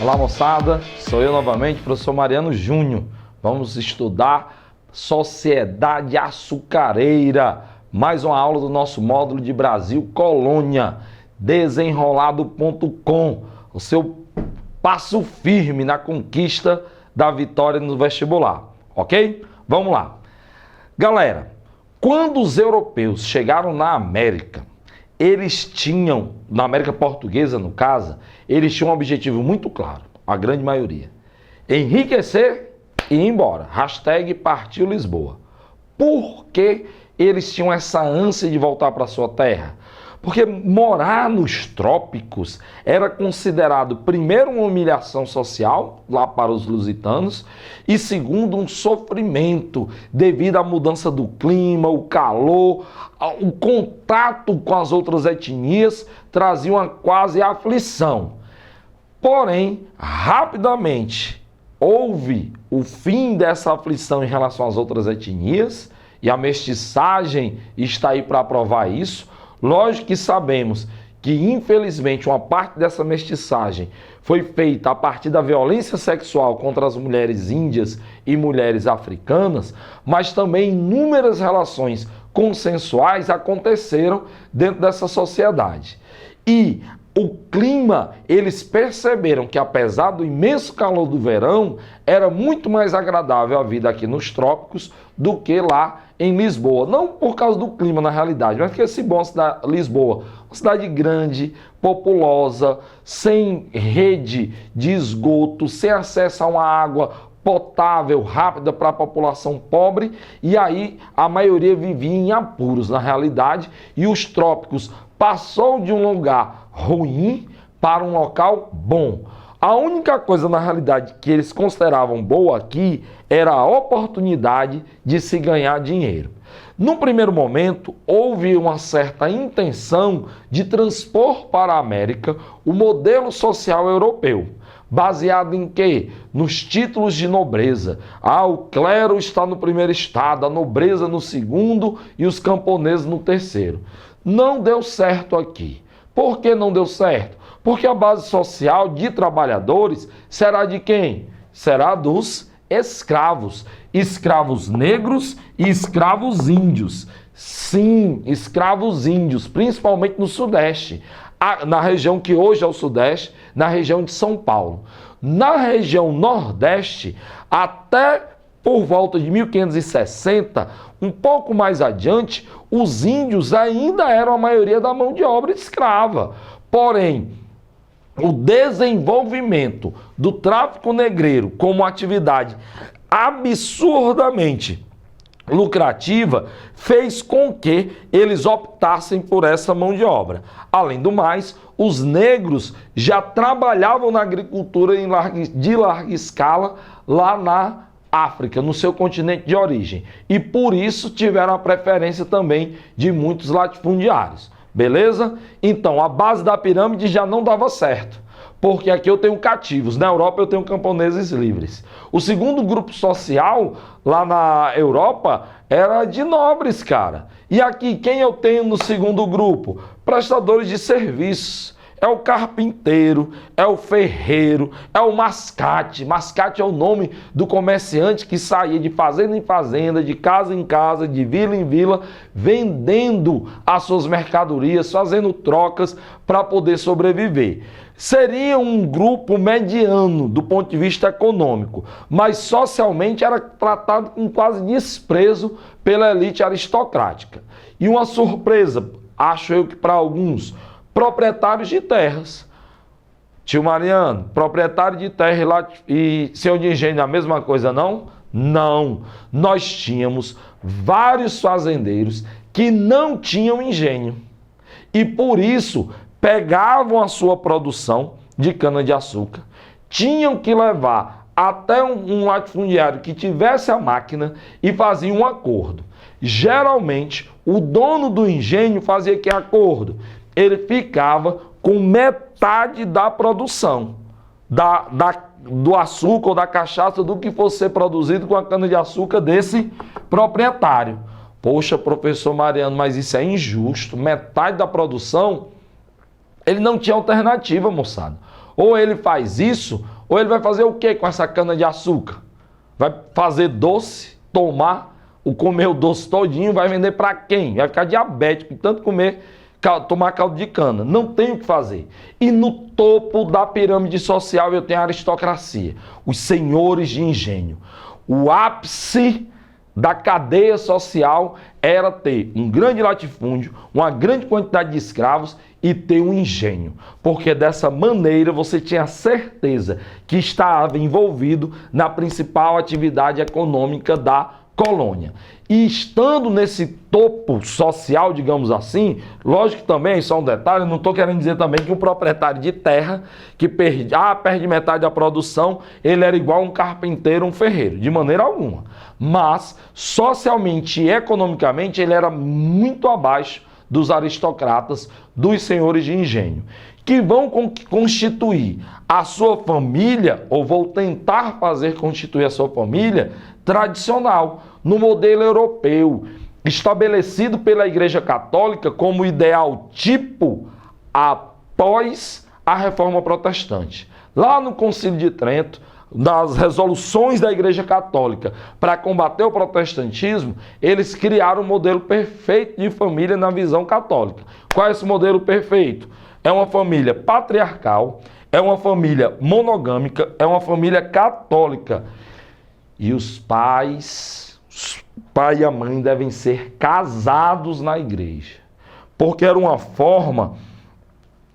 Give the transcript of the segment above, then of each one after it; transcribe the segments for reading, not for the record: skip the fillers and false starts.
Olá, moçada, sou eu novamente, professor Mariano Júnior. Vamos estudar Sociedade Açucareira, mais uma aula do nosso módulo de Brasil Colônia, desenrolado.com, o seu passo firme na conquista da vitória no vestibular, ok? Vamos lá. Galera, quando os europeus chegaram na América, eles tinham, na América Portuguesa no caso, eles tinham um objetivo muito claro, a grande maioria: enriquecer e ir embora. Hashtag partiu Lisboa. Por que eles tinham essa ânsia de voltar para sua terra? Porque morar nos trópicos era considerado, primeiro, uma humilhação social, lá para os lusitanos, e segundo, um sofrimento, devido à mudança do clima, o calor, o contato com as outras etnias, trazia uma quase aflição. Porém, rapidamente, houve o fim dessa aflição em relação às outras etnias, e a mestiçagem está aí para provar isso. Lógico que sabemos que, infelizmente, uma parte dessa mestiçagem foi feita a partir da violência sexual contra as mulheres índias e mulheres africanas, mas também inúmeras relações consensuais aconteceram dentro dessa sociedade. E o clima, eles perceberam que, apesar do imenso calor do verão, era muito mais agradável a vida aqui nos trópicos do que lá em Lisboa. Não por causa do clima, na realidade, mas porque esse bom Lisboa, uma cidade grande, populosa, sem rede de esgoto, sem acesso a uma água potável, rápida para a população pobre, e aí a maioria vivia em apuros, na realidade, e os trópicos passou de um lugar ruim para um local bom. A única coisa, na realidade, que eles consideravam boa aqui era a oportunidade de se ganhar dinheiro. No primeiro momento, houve uma certa intenção de transpor para a América o modelo social europeu. Baseado em quê? Nos títulos de nobreza. O clero está no primeiro estado, a nobreza no segundo e os camponeses no terceiro. Não deu certo aqui. Por que não deu certo? Porque a base social de trabalhadores será de quem? Será dos escravos. Escravos negros e escravos índios. Sim, escravos índios, principalmente no Sudeste. Na região que hoje é o Sudeste, na região de São Paulo. Na região Nordeste, até por volta de 1560, um pouco mais adiante, os índios ainda eram a maioria da mão de obra escrava. Porém, o desenvolvimento do tráfico negreiro como atividade absurdamente lucrativa fez com que eles optassem por essa mão de obra. Além do mais, os negros já trabalhavam na agricultura de larga escala lá na África, no seu continente de origem. E por isso tiveram a preferência também de muitos latifundiários. Beleza? Então, a base da pirâmide já não dava certo. Porque aqui eu tenho cativos, na Europa eu tenho camponeses livres. O segundo grupo social, lá na Europa, era de nobres, cara. E aqui, quem eu tenho no segundo grupo? Prestadores de serviços. É o carpinteiro, é o ferreiro, é o mascate. Mascate é o nome do comerciante que saía de fazenda em fazenda, de casa em casa, de vila em vila, vendendo as suas mercadorias, fazendo trocas para poder sobreviver. Seria um grupo mediano do ponto de vista econômico, mas socialmente era tratado com quase desprezo pela elite aristocrática. E uma surpresa, acho eu que para alguns, proprietários de terras. Tio Mariano, proprietário de terra e senhor de engenho, a mesma coisa, não? Não. Nós tínhamos vários fazendeiros que não tinham engenho. E por isso pegavam a sua produção de cana-de-açúcar, tinham que levar até um latifundiário que tivesse a máquina e faziam um acordo. Geralmente, o dono do engenho fazia que acordo? Ele ficava com metade da produção do açúcar ou da cachaça do que fosse ser produzido com a cana-de-açúcar desse proprietário. Poxa, professor Mariano, mas isso é injusto. Metade da produção, ele não tinha alternativa, moçada. Ou ele faz isso, Ou ele vai fazer o que com essa cana de açúcar? Vai fazer doce, comer o doce todinho, vai vender para quem? Vai ficar diabético de tanto tomar caldo de cana. Não tem o que fazer. E no topo da pirâmide social eu tenho a aristocracia, os senhores de engenho. O ápice da cadeia social era ter um grande latifúndio, uma grande quantidade de escravos e ter um engenho. Porque dessa maneira você tinha certeza que estava envolvido na principal atividade econômica da colônia. E estando nesse topo social, digamos assim, lógico que também, só um detalhe, não estou querendo dizer também que um proprietário de terra que perde metade da produção, ele era igual um carpinteiro, um ferreiro, de maneira alguma. Mas, socialmente e economicamente, ele era muito abaixo dos aristocratas, dos senhores de engenho, que vão constituir a sua família, ou vão tentar fazer constituir a sua família, tradicional, no modelo europeu, estabelecido pela Igreja Católica como ideal tipo após a Reforma Protestante. Lá no Concílio de Trento, das resoluções da Igreja Católica para combater o protestantismo, eles criaram um modelo perfeito de família na visão católica. Qual é esse modelo perfeito? É uma família patriarcal, é uma família monogâmica, é uma família católica. E o pai e a mãe devem ser casados na igreja, porque era uma forma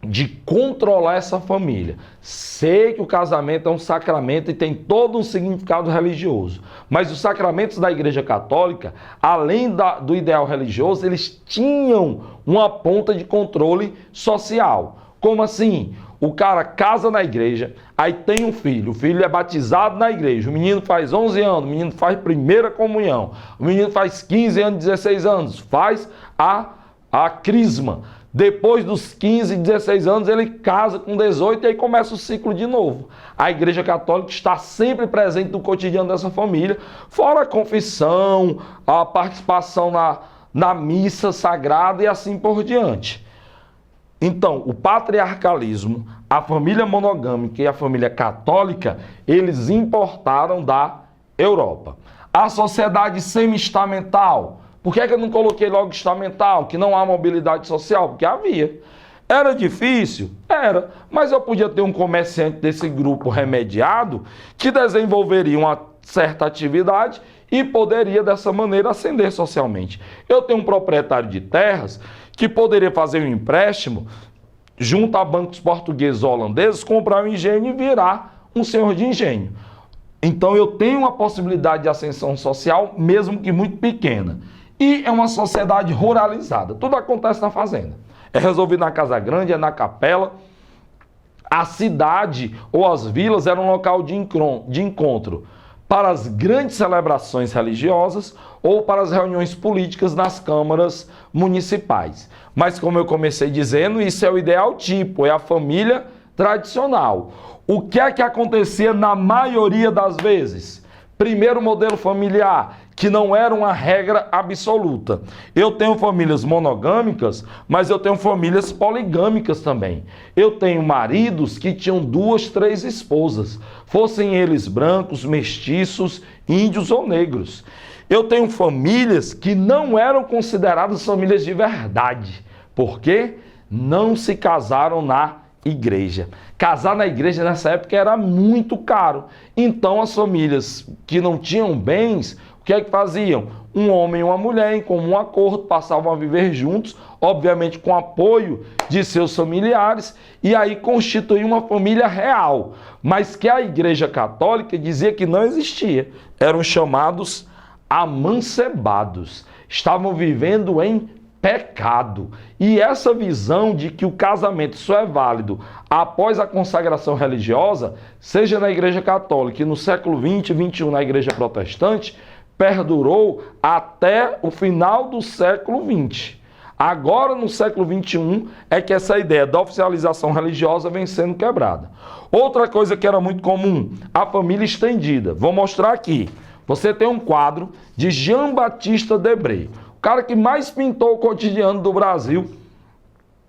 de controlar essa família. Sei que o casamento é um sacramento e tem todo um significado religioso, mas os sacramentos da Igreja Católica, além do ideal religioso, eles tinham uma ponta de controle social. Como assim? O cara casa na igreja, aí tem um filho, o filho é batizado na igreja, o menino faz 11 anos, o menino faz primeira comunhão, o menino faz 15 anos, 16 anos, faz a crisma. Depois dos 15, 16 anos, ele casa com 18 e aí começa o ciclo de novo. A Igreja Católica está sempre presente no cotidiano dessa família, fora a confissão, a participação na missa sagrada e assim por diante. Então, o patriarcalismo, a família monogâmica e a família católica, eles importaram da Europa. A sociedade semi-estamental. Por que eu não coloquei logo estamental, que não há mobilidade social? Porque havia. Era difícil? Era. Mas eu podia ter um comerciante desse grupo remediado que desenvolveria uma certa atividade e poderia dessa maneira ascender socialmente. Eu tenho um proprietário de terras que poderia fazer um empréstimo junto a bancos portugueses ou holandeses, comprar um engenho e virar um senhor de engenho. Então eu tenho uma possibilidade de ascensão social, mesmo que muito pequena. E é uma sociedade ruralizada. Tudo acontece na fazenda. É resolvido na casa grande, é na capela. A cidade ou as vilas eram um local de encontro para as grandes celebrações religiosas ou para as reuniões políticas nas câmaras municipais. Mas como eu comecei dizendo, isso é o ideal tipo, é a família tradicional. O que é que acontecia na maioria das vezes? Primeiro modelo familiar, que não era uma regra absoluta. Eu tenho famílias monogâmicas, mas eu tenho famílias poligâmicas também. Eu tenho maridos que tinham 2, 3 esposas, fossem eles brancos, mestiços, índios ou negros. Eu tenho famílias que não eram consideradas famílias de verdade, porque não se casaram na igreja. Casar na igreja nessa época era muito caro. Então as famílias que não tinham bens, o que é que faziam? Um homem e uma mulher, em comum acordo, passavam a viver juntos, obviamente com apoio de seus familiares, e aí constituíam uma família real, mas que a Igreja Católica dizia que não existia. Eram chamados amancebados. Estavam vivendo em pecado. E essa visão de que o casamento só é válido após a consagração religiosa, seja na Igreja Católica e no século XX e XXI na Igreja Protestante, perdurou até o final do século XX. Agora, no século XXI, é que essa ideia da oficialização religiosa vem sendo quebrada. Outra coisa que era muito comum, a família estendida. Vou mostrar aqui. Você tem um quadro de Jean Baptiste Debré, o cara que mais pintou o cotidiano do Brasil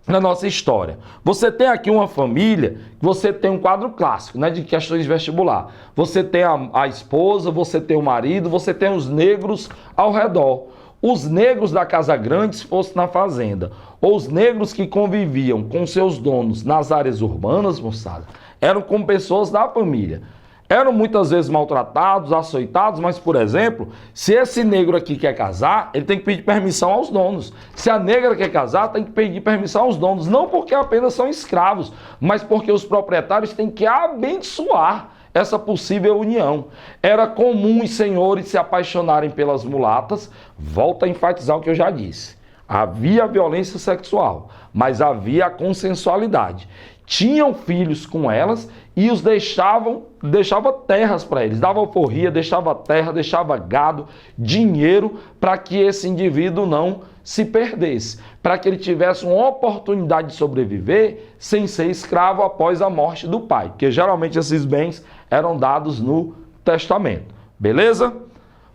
na nossa história. Você tem aqui uma família, você tem um quadro clássico, né, de questões de vestibular. Você tem a esposa, você tem o marido, você tem os negros ao redor. Os negros da casa grande, se fosse na fazenda, ou os negros que conviviam com seus donos nas áreas urbanas, moçada, eram como pessoas da família. Eram muitas vezes maltratados, açoitados, mas, por exemplo, se esse negro aqui quer casar, ele tem que pedir permissão aos donos. Se a negra quer casar, tem que pedir permissão aos donos. Não porque apenas são escravos, mas porque os proprietários têm que abençoar essa possível união. Era comum os senhores se apaixonarem pelas mulatas. Volto a enfatizar o que eu já disse. Havia violência sexual, mas havia a consensualidade. Tinham filhos com elas e os deixava terras para eles, dava alforria, deixava terra, deixava gado, dinheiro para que esse indivíduo não se perdesse, para que ele tivesse uma oportunidade de sobreviver sem ser escravo após a morte do pai, porque geralmente esses bens eram dados no testamento, beleza?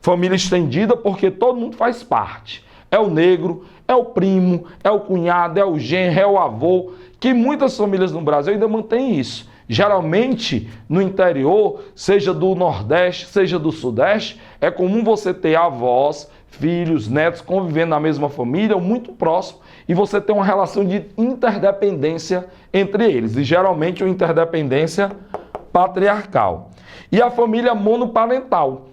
Família estendida porque todo mundo faz parte. É o negro, é o primo, é o cunhado, é o genro, é o avô, que muitas famílias no Brasil ainda mantêm isso. Geralmente, no interior, seja do Nordeste, seja do Sudeste, é comum você ter avós, filhos, netos convivendo na mesma família ou muito próximo, e você ter uma relação de interdependência entre eles, e geralmente uma interdependência patriarcal. E a família monoparental,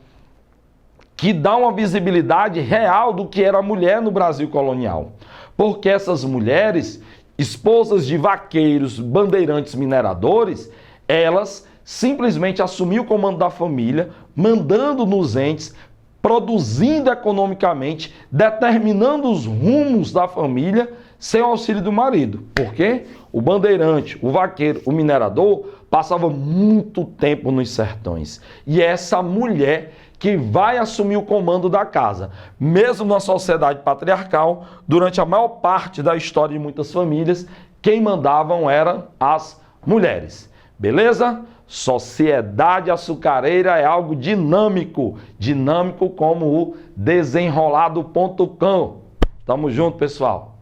que dá uma visibilidade real do que era a mulher no Brasil colonial. Porque essas mulheres, esposas de vaqueiros, bandeirantes, mineradores, elas simplesmente assumiam o comando da família, mandando nos entes, produzindo economicamente, determinando os rumos da família sem o auxílio do marido. Por quê? O bandeirante, o vaqueiro, o minerador passava muito tempo nos sertões. E é essa mulher que vai assumir o comando da casa. Mesmo na sociedade patriarcal, durante a maior parte da história de muitas famílias, quem mandavam eram as mulheres. Beleza? Sociedade açucareira é algo dinâmico. Dinâmico como o desenrolado.com. Tamo junto, pessoal.